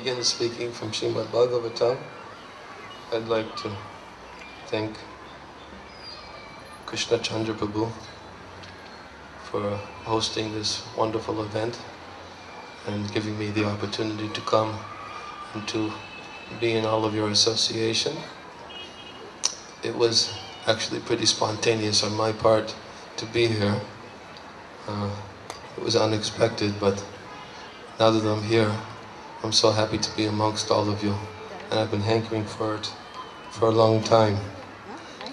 begin speaking from Srimad Bhagavatam, I'd like to thank Krishna Chandra Prabhu for hosting this wonderful event and giving me the opportunity to come and to be in all of your association. It was actually pretty spontaneous on my part to be here. It was unexpected, but now that I'm here, I'm so happy to be amongst all of you, and I've been hankering for it for a long time.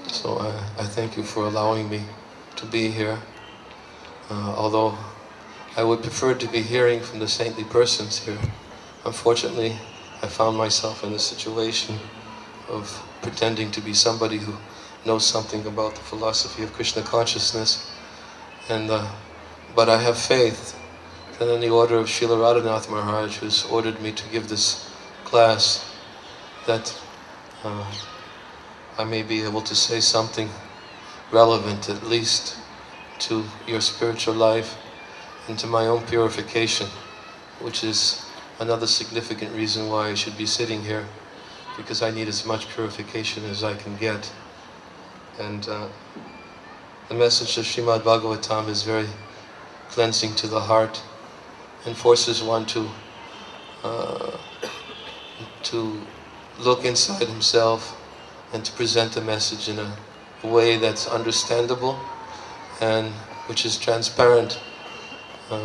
So I thank you for allowing me to be here. Although I would prefer to be hearing from the saintly persons here, unfortunately I found myself in a situation of pretending to be somebody who knows something about the philosophy of Krishna consciousness, but I have faith that in the order of Srila Radhanath Maharaj, who's ordered me to give this class, that I may be able to say something relevant at least to your spiritual life and to my own purification, which is another significant reason why I should be sitting here, because I need as much purification as I can get. And the message of Srimad Bhagavatam is very cleansing to the heart and forces one to look inside himself and to present the message in a way that's understandable and which is transparent,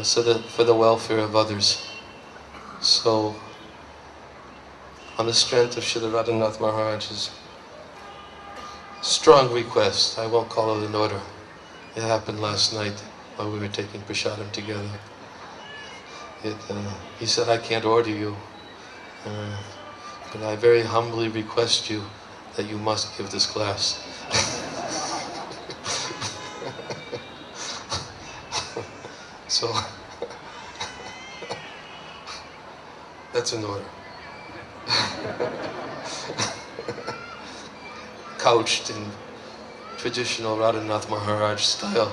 so that for the welfare of others. So, on the strength of Srila Radhanath Maharaj's strong request, I won't call it an order. It happened last night while we were taking prasadam together. He said, I can't order you, but I very humbly request you that you must give this class. So, that's an order. Couched in traditional Radhanath Maharaj style.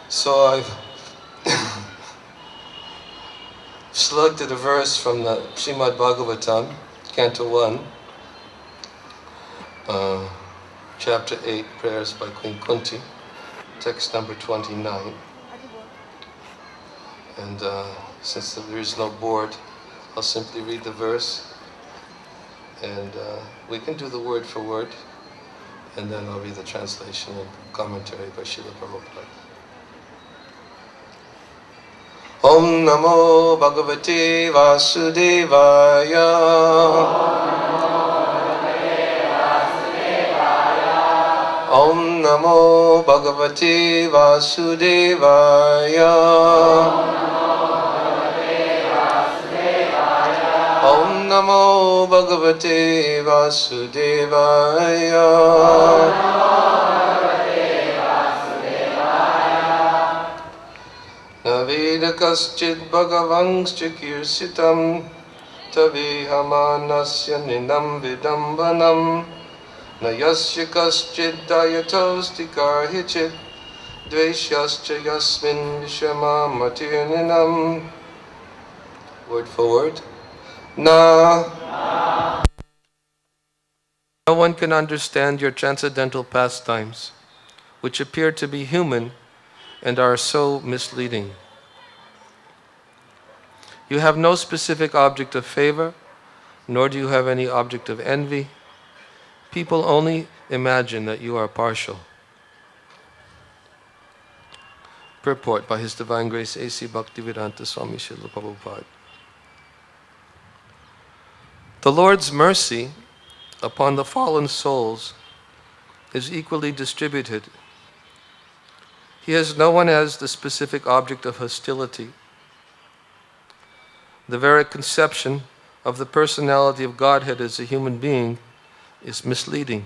So I've selected a verse from the Srimad Bhagavatam, Canto 1, Chapter 8, Prayers by Queen Kunti, text number 29. And since there is no board, I'll simply read the verse, and we can do the word for word, and then I'll read the translation and commentary by Srila Prabhupada. Om Namo Bhagavate Vasudevaya. Om Namo Bhagavate Vasudevaya. Om Namo Bhagavate Vasudevaya. Naveda kaschid bhagavangscha kirsitam tavihamanasya ninam vidambanam nayasya kaschid dayatosti karhichit dveshyascha yasmin vishamatirninam. Word for word. No one can understand your transcendental pastimes, which appear to be human and are so misleading. You have no specific object of favor, nor do you have any object of envy. People only imagine that you are partial. Purport by His Divine Grace A.C. Bhaktivedanta Swami Srila Prabhupada. The Lord's mercy upon the fallen souls is equally distributed. He has no one as the specific object of hostility. The very conception of the personality of Godhead as a human being is misleading.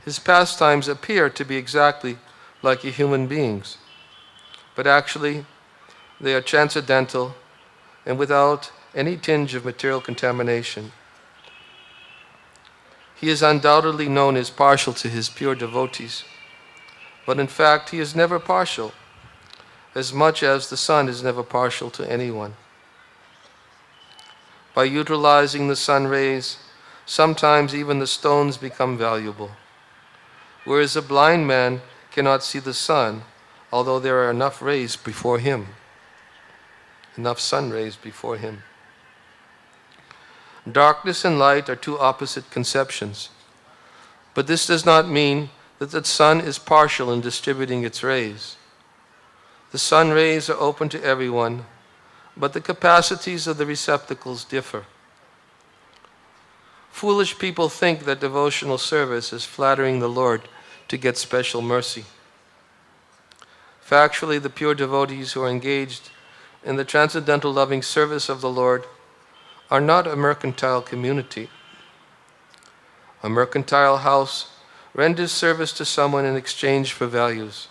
His pastimes appear to be exactly like a human being's, but actually they are transcendental and without any tinge of material contamination. He is undoubtedly known as partial to his pure devotees, But in fact, he is never partial, as much as the sun is never partial to anyone. By utilizing the sun rays, sometimes even the stones become valuable. Whereas a blind man cannot see the sun, although there are enough rays before him, enough sun rays before him. Darkness and light are two opposite conceptions, but this does not mean that the sun is partial in distributing its rays. The sun rays are open to everyone, but the capacities of the receptacles differ. Foolish people think that devotional service is flattering the Lord to get special mercy. Factually, the pure devotees who are engaged in the transcendental loving service of the Lord are not a mercantile community. A mercantile house renders service to someone in exchange for values.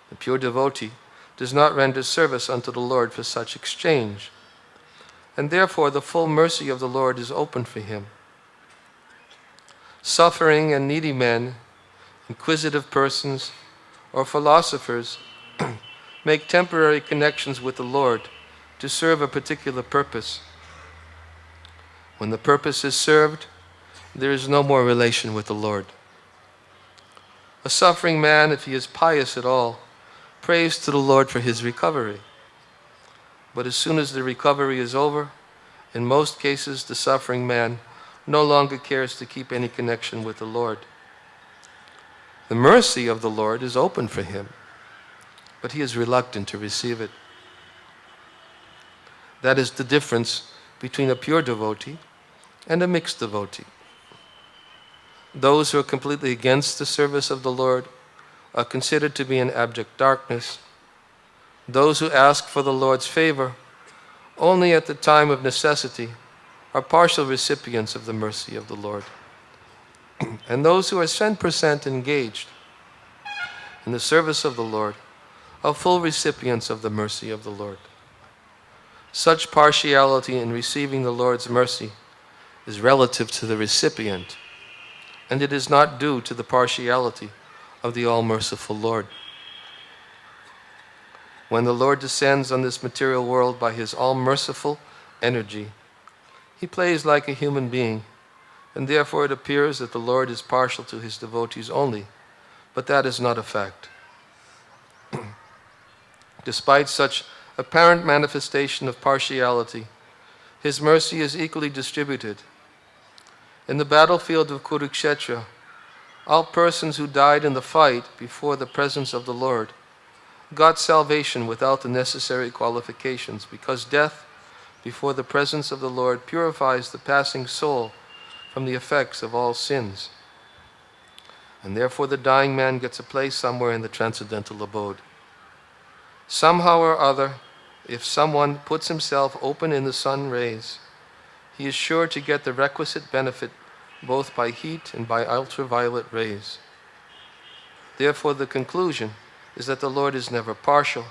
The pure devotee does not render service unto the Lord for such exchange, and therefore the full mercy of the Lord is open for him. Suffering and needy men, inquisitive persons, or philosophers make temporary connections with the Lord to serve a particular purpose. When the purpose is served, there is no more relation with the Lord. A suffering man, if he is pious at all, prays to the Lord for his recovery. But as soon as the recovery is over, in most cases the suffering man no longer cares to keep any connection with the Lord. The mercy of the Lord is open for him, but he is reluctant to receive it. That is the difference between a pure devotee and a mixed devotee. Those who are completely against the service of the Lord are considered to be in abject darkness. Those who ask for the Lord's favor only at the time of necessity are partial recipients of the mercy of the Lord. And those who are 100% engaged in the service of the Lord are full recipients of the mercy of the Lord. Such partiality in receiving the Lord's mercy is relative to the recipient, and it is not due to the partiality of the all-merciful Lord. When the Lord descends on this material world by his all-merciful energy, he plays like a human being, and therefore it appears that the Lord is partial to his devotees only, but that is not a fact. Despite such apparent manifestation of partiality, his mercy is equally distributed. In the battlefield of Kurukshetra, all persons who died in the fight before the presence of the Lord got salvation without the necessary qualifications, because death before the presence of the Lord purifies the passing soul from the effects of all sins. And therefore the dying man gets a place somewhere in the transcendental abode. Somehow or other, if someone puts himself open in the sun rays, he is sure to get the requisite benefit both by heat and by ultraviolet rays. Therefore the conclusion is that the Lord is never partial.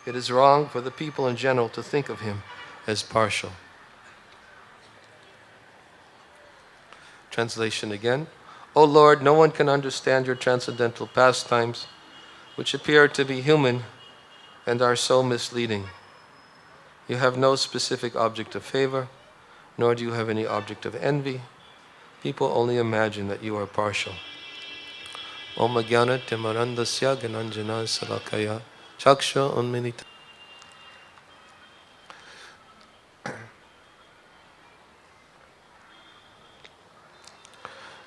It is wrong for the people in general to think of him as partial. Translation again. O Lord, no one can understand your transcendental pastimes, which appear to be human and are so misleading. You have no specific object of favor, nor do you have any object of envy. People only imagine that you are partial. Om Jnana Timarandasya Gyananjana Salakaya Chaksha Unminita.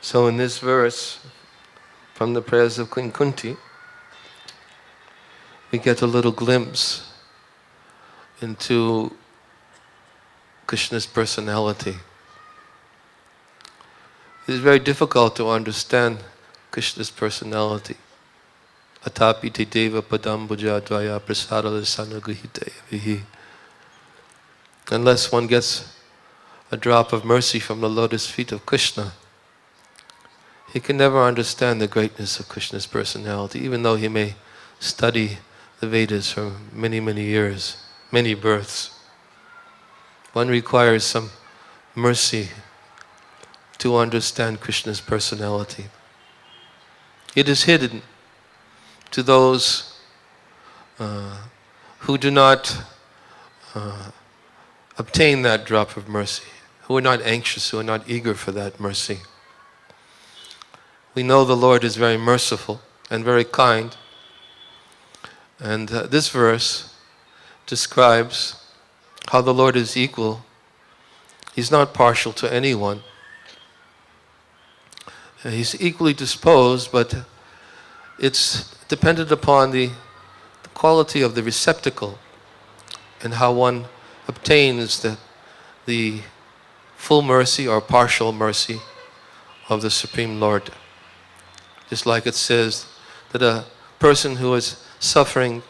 So in this verse, from the prayers of Queen Kunti, we get a little glimpse into Krishna's personality. It is very difficult to understand Krishna's personality. Atapi te deva padam bhuja dvaya prasada sanagrihite vihi. Unless one gets a drop of mercy from the lotus feet of Krishna, he can never understand the greatness of Krishna's personality, even though he may study the Vedas for many, many years, many births. One requires some mercy to understand Krishna's personality. It is hidden to those who do not obtain that drop of mercy, who are not anxious, who are not eager for that mercy. We know the Lord is very merciful and very kind. And this verse describes how the Lord is equal. He's not partial to anyone. He's equally disposed, but it's dependent upon the quality of the receptacle and how one obtains the full mercy or partial mercy of the Supreme Lord. Just like it says that a person who is suffering,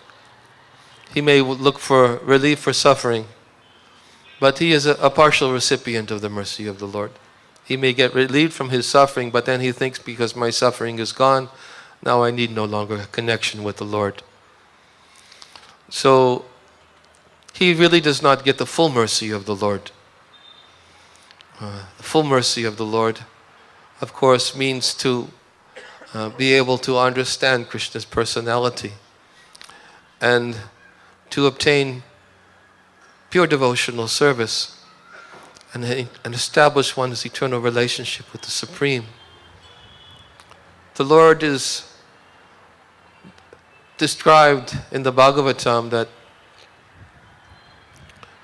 he may look for relief for suffering, but he is a partial recipient of the mercy of the Lord. He may get relieved from his suffering, but then he thinks, because my suffering is gone, now I need no longer a connection with the Lord. So he really does not get the full mercy of the Lord. The full mercy of the Lord, of course, means to be able to understand Krishna's personality and to obtain pure devotional service and establish one's eternal relationship with the Supreme. The Lord is described in the Bhagavatam, that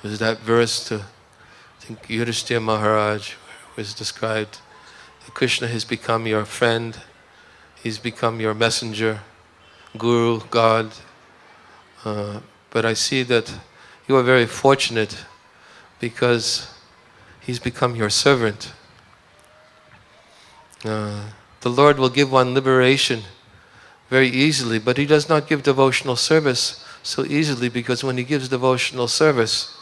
was that verse to, I think, Yudhishthira Maharaj, was described that Krishna has become your friend, he's become your messenger, guru, God. But I see that you are very fortunate because he's become your servant. The Lord will give one liberation very easily, but he does not give devotional service so easily, because when he gives devotional service,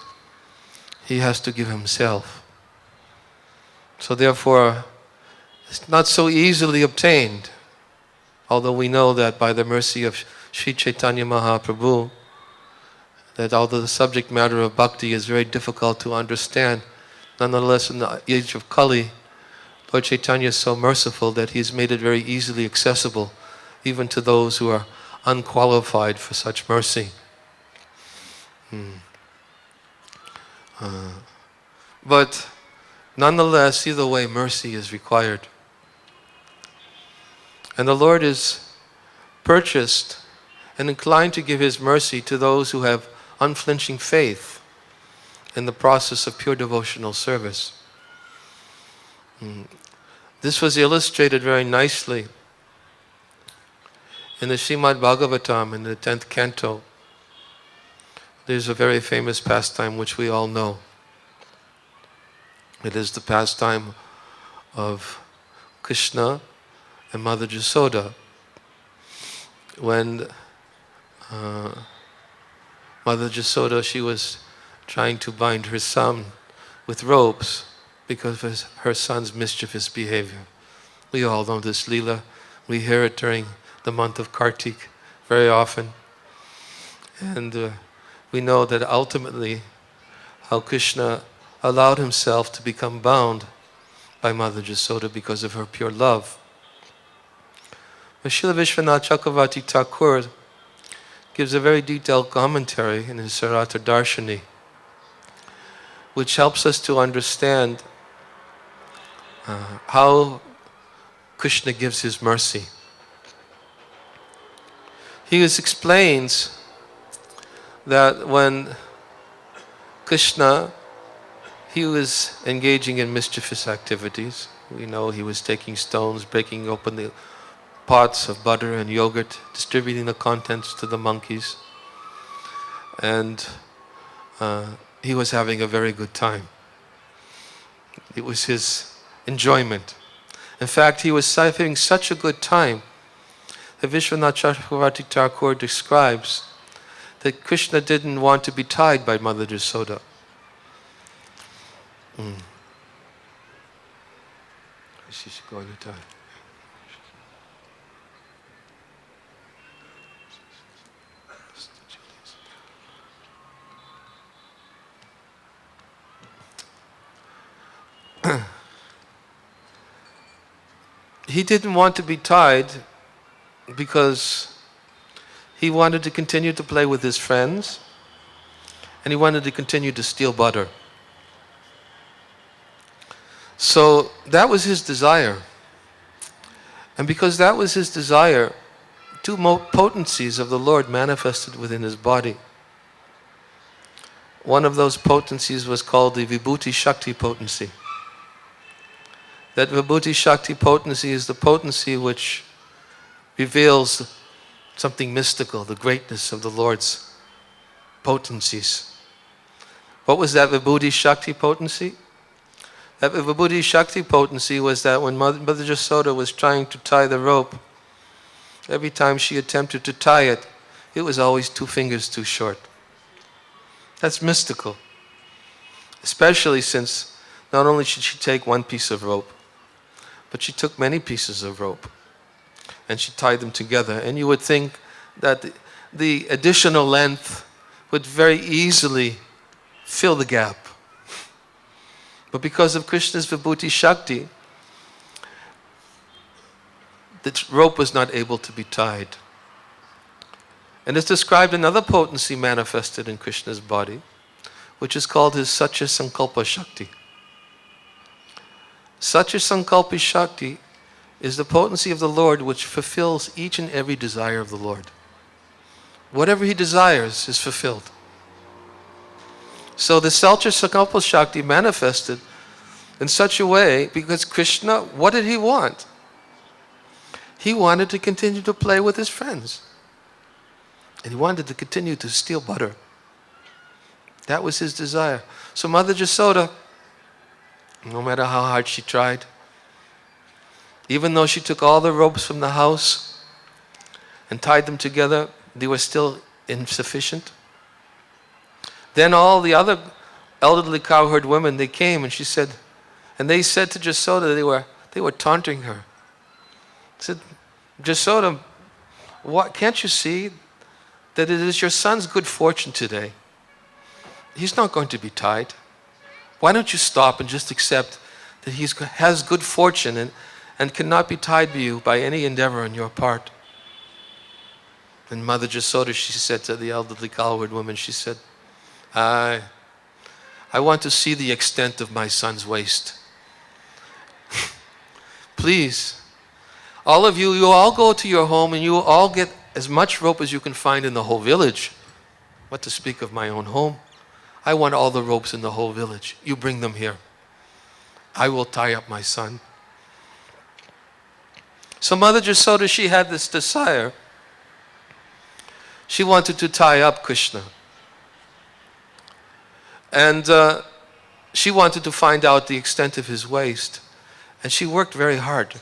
he has to give himself. So therefore, it's not so easily obtained. Although we know that by the mercy of Sri Chaitanya Mahaprabhu, that although the subject matter of bhakti is very difficult to understand, nonetheless in the age of Kali, Lord Chaitanya is so merciful that he's made it very easily accessible, even to those who are unqualified for such mercy. But nonetheless, either way, mercy is required. And the Lord is purchased and inclined to give his mercy to those who have unflinching faith in the process of pure devotional service. This was illustrated very nicely in the Srimad Bhagavatam in the 10th canto. There's a very famous pastime which we all know. It is the pastime of Krishna and Mother Jasoda. When Mother Jasoda, she was trying to bind her son with ropes because of her son's mischievous behavior. We all know this Leela. We hear it during the month of Kartik very often. And we know that ultimately how Krishna allowed himself to become bound by Mother Jasoda because of her pure love. Srila Vishwanath Chakravarti Thakur gives a very detailed commentary in his Sarata Darshani, which helps us to understand how Krishna gives his mercy. He explains that when Krishna, he was engaging in mischievous activities. We know he was taking stones, breaking open the pots of butter and yogurt, distributing the contents to the monkeys. And he was having a very good time. It was his enjoyment. In fact, he was having such a good time that Vishwanath Chakravarti Thakur describes that Krishna didn't want to be tied by Mother Jasoda. She's going to die. He didn't want to be tied because he wanted to continue to play with his friends, and he wanted to continue to steal butter. So that was his desire. And because that was his desire, two potencies of the Lord manifested within his body. One of those potencies was called the Vibhuti Shakti potency. That Vibhuti Shakti potency is the potency which reveals something mystical, the greatness of the Lord's potencies. What was that Vibhuti Shakti potency? That Vibhuti Shakti potency was that when Mother Jasoda was trying to tie the rope, every time she attempted to tie it, it was always 2 fingers too short. That's mystical. Especially since not only should she take 1 piece of rope, but she took many pieces of rope and she tied them together. And you would think that the additional length would very easily fill the gap. But because of Krishna's Vibhuti Shakti, the rope was not able to be tied. And it's described another potency manifested in Krishna's body, which is called his Satya Sankalpa Shakti. Satya Sankalpa Shakti is the potency of the Lord which fulfills each and every desire of the Lord. Whatever he desires is fulfilled. So the Satya Sankalpa Shakti manifested in such a way because Krishna, what did he want? He wanted to continue to play with his friends. And he wanted to continue to steal butter. That was his desire. So Mother Jasoda, no matter how hard she tried, even though she took all the ropes from the house and tied them together, they were still insufficient. Then all the other elderly cowherd women, they came and she said, and they said to Jasoda, they were taunting her. They said, Jasoda, what, can't you see that it is your son's good fortune today? He's not going to be tied. Why don't you stop and just accept that he has good fortune and cannot be tied to you by any endeavor on your part? And Mother Jasoda, she said to the elderly cowherd woman, she said, I want to see the extent of my son's waist. Please, all of you, you all go to your home and you all get as much rope as you can find in the whole village. What to speak of my own home? I want all the ropes in the whole village. You bring them here. I will tie up my son. So Mother Jasoda, she had this desire. She wanted to tie up Krishna. And she wanted to find out the extent of his waist. And she worked very hard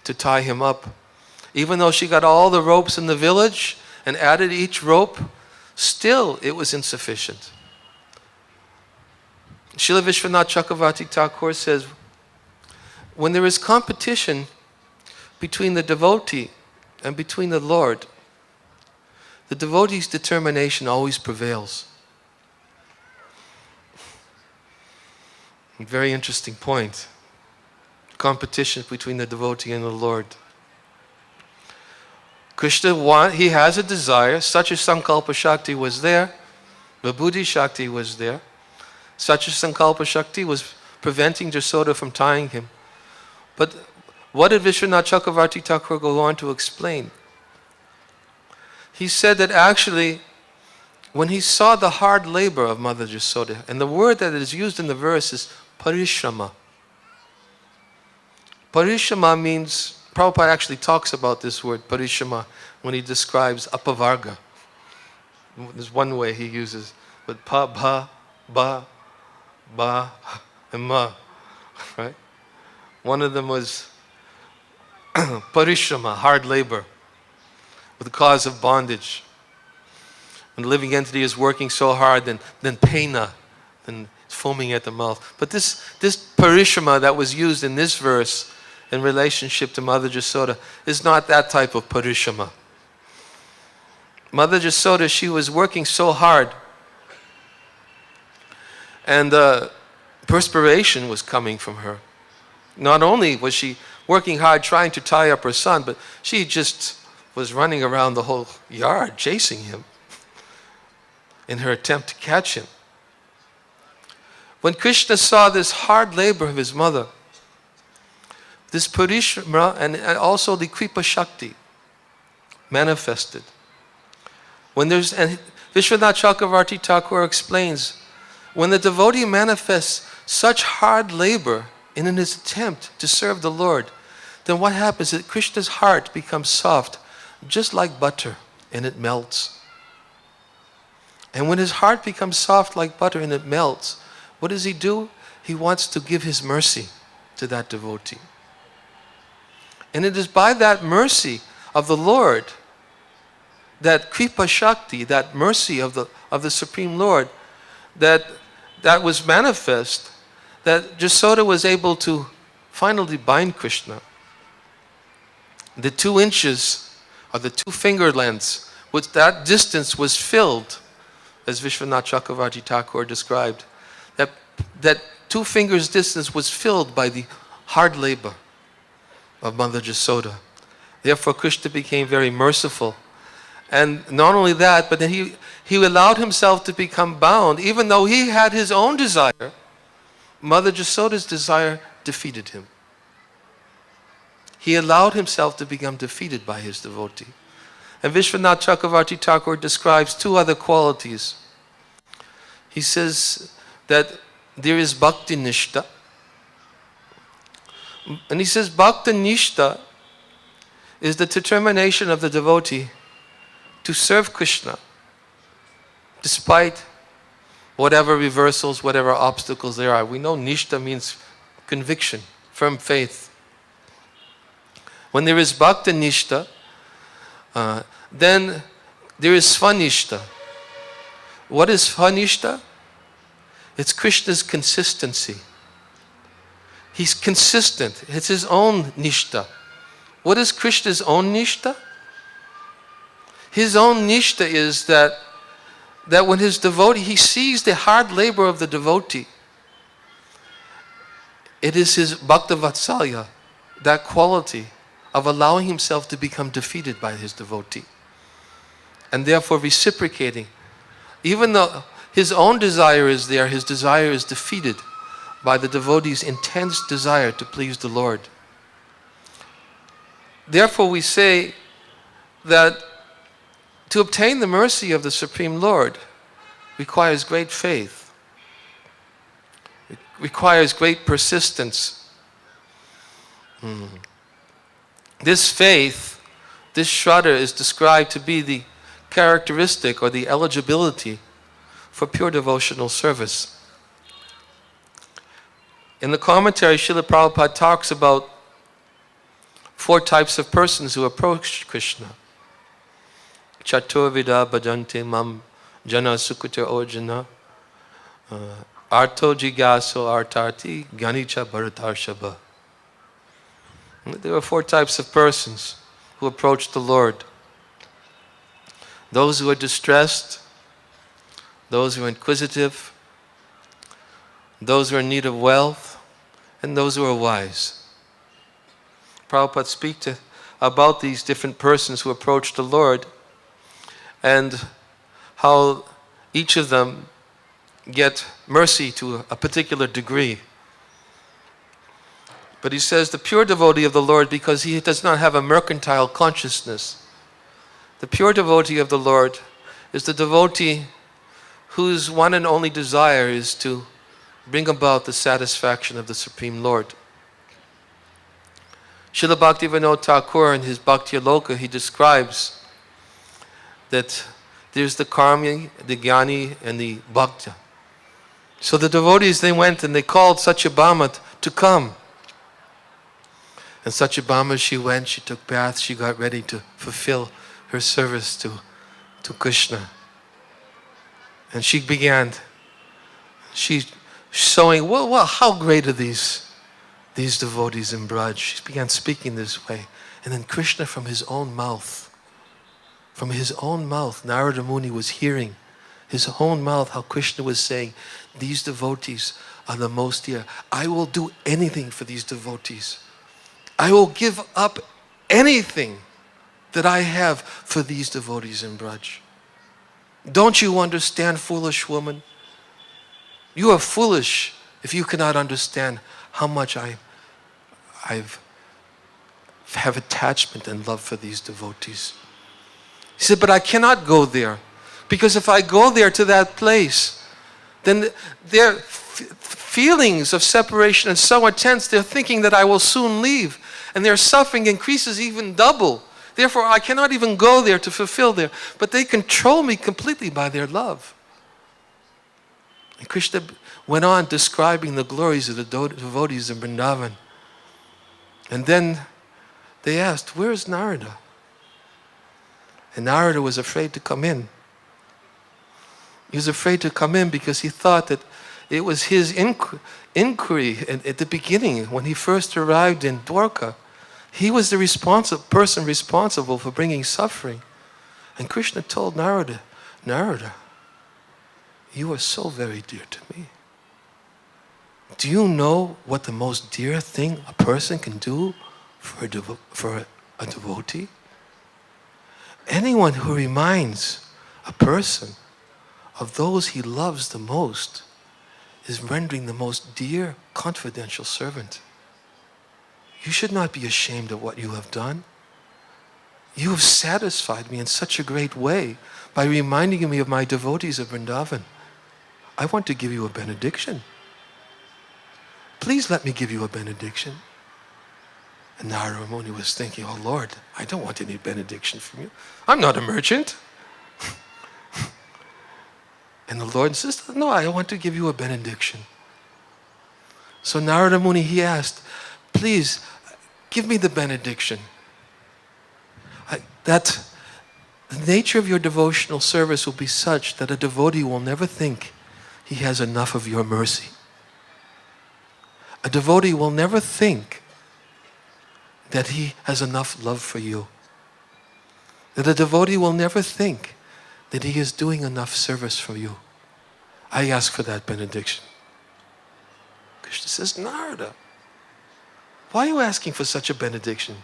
to tie him up. Even though she got all the ropes in the village and added each rope, still it was insufficient. Srila Vishwanath Chakravarti Thakur says, when there is competition between the devotee and between the Lord, the devotee's determination always prevails. A very interesting point. Competition between the devotee and the Lord. Krishna, he has a desire. Satya Sankalpa Shakti was there. Vibhuti Shakti was there. Satya Sankalpa Shakti was preventing Jasoda from tying him. But what did Vishwanath Chakravarti Thakur go on to explain? He said that actually, when he saw the hard labor of Mother Jasoda, and the word that is used in the verse is parishrama. Parishrama means, Prabhupada actually talks about this word, parishrama, when he describes apavarga. There's one way he uses, with pa, bha, ba, ba, and ma, right? One of them was parishrama, hard labor, with the cause of bondage. When the living entity is working so hard, then pena, then foaming at the mouth. But this parishrama that was used in this verse in relationship to Mother Jasoda is not that type of parishrama. Mother Jasoda, she was working so hard, and perspiration was coming from her. Not only was she working hard trying to tie up her son, but she just was running around the whole yard chasing him in her attempt to catch him. When Krishna saw this hard labor of his mother, this Parishrama and also the Kripa Shakti manifested. And Vishwanath Chakravarti Thakur explains, when the devotee manifests such hard labor in his attempt to serve the Lord, then what happens is that Krishna's heart becomes soft, just like butter, and it melts. And when his heart becomes soft like butter and it melts, what does he do? He wants to give his mercy to that devotee. And it is by that mercy of the Lord, that Kripa Shakti, that mercy of the Supreme Lord, that was manifest, that Jasoda was able to finally bind Krishna. The 2 inches, or the 2 finger lengths, which that distance was filled, as Vishwanath Chakravarti Thakur described, that 2 fingers distance was filled by the hard labor of Mother Jasoda. Therefore Krishna became very merciful. And not only that, but then he allowed himself to become bound. Even though he had his own desire, Mother Jasoda's desire defeated him. He allowed himself to become defeated by his devotee. And Vishwanath Chakravarti Thakur describes 2 other qualities. He says that there is bhakti nishta. And he says bhakti nishta is the determination of the devotee to serve Krishna despite whatever reversals, whatever obstacles there are. We know nishta means conviction, firm faith. When there is bhakti nishta, then there is svanishta. What is svanishta? It's Krishna's consistency. He's consistent. It's his own nishta. What is Krishna's own nishta? His own nishta is that when his devotee, he sees the hard labor of the devotee. It is his bhakta vatsalya, that quality of allowing himself to become defeated by his devotee. And therefore reciprocating. Even though his own desire is there, his desire is defeated by the devotee's intense desire to please the Lord. Therefore we say that to obtain the mercy of the Supreme Lord requires great faith. It requires great persistence. This faith, this Shraddha, is described to be the characteristic or the eligibility for pure devotional service. In the commentary, Srila Prabhupada talks about 4 types of persons who approach Krishna. Chaturvida bhajante mam jana sukuta ojana arto jigaso artarti ganicha bharatarshava. There are 4 types of persons who approach the Lord. Those who are distressed, those who are inquisitive, those who are in need of wealth, and those who are wise. Prabhupada speaks about these different persons who approach the Lord and how each of them get mercy to a particular degree. But he says the pure devotee of the Lord, because he does not have a mercantile consciousness, the pure devotee of the Lord is the devotee whose one and only desire is to bring about the satisfaction of the Supreme Lord. Srila Bhaktivinoda Thakur in his Bhakti Aloka, he describes that there's the karmi, the jnani, and the bhakta. So the devotees, they went and they called Satyabhama to come. And Satyabhama, she went, she took bath, she got ready to fulfill her service to Krishna. And she began, she's showing, well, how great are these devotees in Braj. She began speaking this way. And then Krishna from his own mouth, Narada Muni was hearing his own mouth how Krishna was saying, these devotees are the most dear. I will do anything for these devotees. I will give up anything that I have for these devotees in Braj. Don't you understand, foolish woman? You are foolish if you cannot understand how much I have attachment and love for these devotees. He said, but I cannot go there, because if I go there to that place, then their feelings of separation are so intense, they're thinking that I will soon leave, and their suffering increases even double. Therefore, I cannot even go there to fulfill their, but they control me completely by their love. And Krishna went on describing the glories of the devotees in Vrindavan. And then they asked, where is Narada? And Narada was afraid to come in. He was afraid to come in because he thought that it was his inquiry at the beginning, when he first arrived in Dwarka. He was the person responsible for bringing suffering. And Krishna told Narada, Narada, you are so very dear to me. Do you know what the most dear thing a person can do for a devotee? Anyone who reminds a person of those he loves the most is rendering the most dear, confidential servant. You should not be ashamed of what you have done. You have satisfied me in such a great way by reminding me of my devotees of Vrindavan. I want to give you a benediction. Please let me give you a benediction. And Narada Muni was thinking, oh Lord, I don't want any benediction from you. I'm not a merchant. And the Lord insisted, no, I want to give you a benediction. So Narada Muni, he asked, please, give me the benediction. That the nature of your devotional service will be such that a devotee will never think he has enough of your mercy. A devotee will never think that he has enough love for you. That a devotee will never think that he is doing enough service for you. I ask for that benediction. Krishna says, Narada, why are you asking for such a benediction?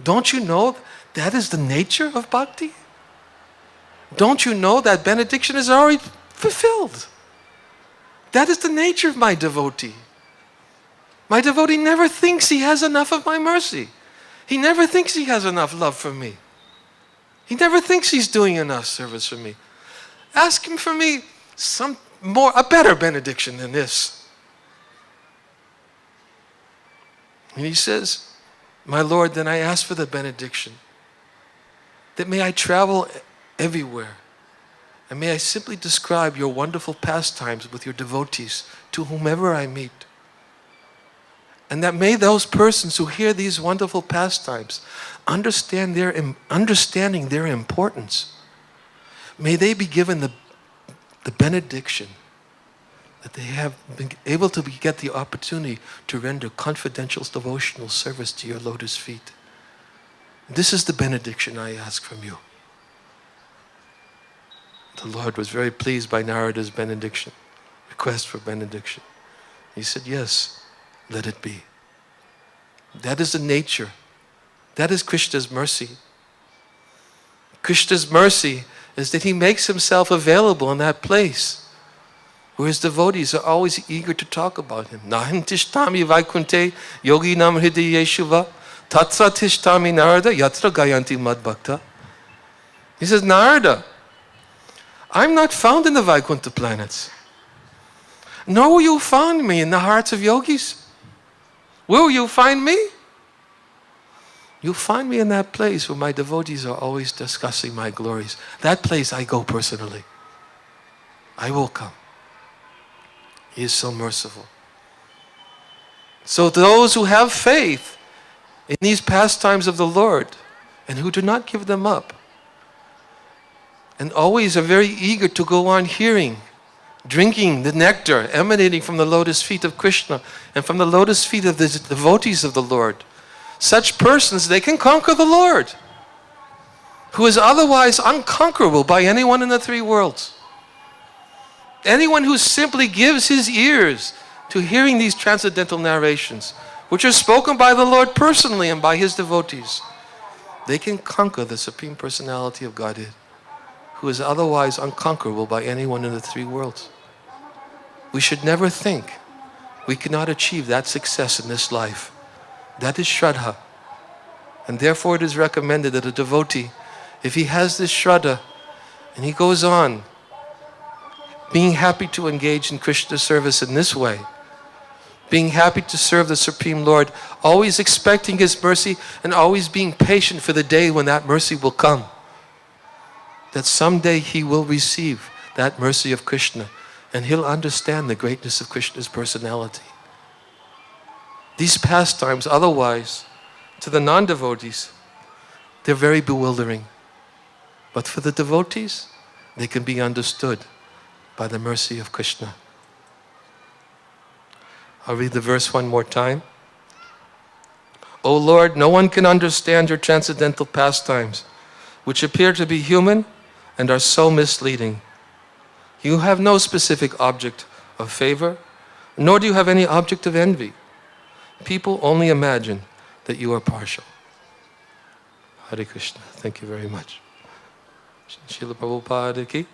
Don't you know that is the nature of bhakti? Don't you know that benediction is already fulfilled? That is the nature of my devotee. My devotee never thinks he has enough of my mercy. He never thinks he has enough love for me. He never thinks he's doing enough service for me. Ask him for me a better benediction than this. And he says, my Lord, then I ask for the benediction that may I travel everywhere, and may I simply describe your wonderful pastimes with your devotees to whomever I meet. And that may those persons who hear these wonderful pastimes understanding their importance, may they be given the benediction that they have been able to get the opportunity to render confidential devotional service to your lotus feet. This is the benediction I ask from you. The Lord was very pleased by Narada's benediction, request for benediction. He said, yes, let it be. That is the nature. That is Krishna's mercy. Krishna's mercy is that he makes himself available in that place where his devotees are always eager to talk about him. Nahim tishtami vaikunte yogi nam hridayeshuva tatsa tishtami narada yatra gayanti madbhakta. He says, Narada, I'm not found in the Vaikuntha planets. Nor will you find me in the hearts of yogis. Where will you find me? You'll find me in that place where my devotees are always discussing my glories. That place I go personally. I will come. He is so merciful. So those who have faith in these pastimes of the Lord and who do not give them up and always are very eager to go on hearing, drinking the nectar emanating from the lotus feet of Krishna and from the lotus feet of the devotees of the Lord, such persons, they can conquer the Lord, who is otherwise unconquerable by anyone in the three worlds. Anyone who simply gives his ears to hearing these transcendental narrations, which are spoken by the Lord personally and by his devotees, They can conquer the Supreme Personality of Godhead, who is otherwise unconquerable by anyone in the three worlds. We should never think we cannot achieve that success in this life. That is Shraddha. And therefore it is recommended that a devotee, if he has this Shraddha, and he goes on being happy to engage in Krishna service in this way, being happy to serve the Supreme Lord, always expecting His mercy and always being patient for the day when that mercy will come, that someday he will receive that mercy of Krishna and he'll understand the greatness of Krishna's personality. These pastimes, otherwise, to the non-devotees, they're very bewildering. But for the devotees, they can be understood by the mercy of Krishna. I'll read the verse one more time. O Lord, no one can understand your transcendental pastimes, which appear to be human and are so misleading. You have no specific object of favor, nor do you have any object of envy. People only imagine that you are partial. Hare Krishna. Thank you very much. Srila Prabhupada ki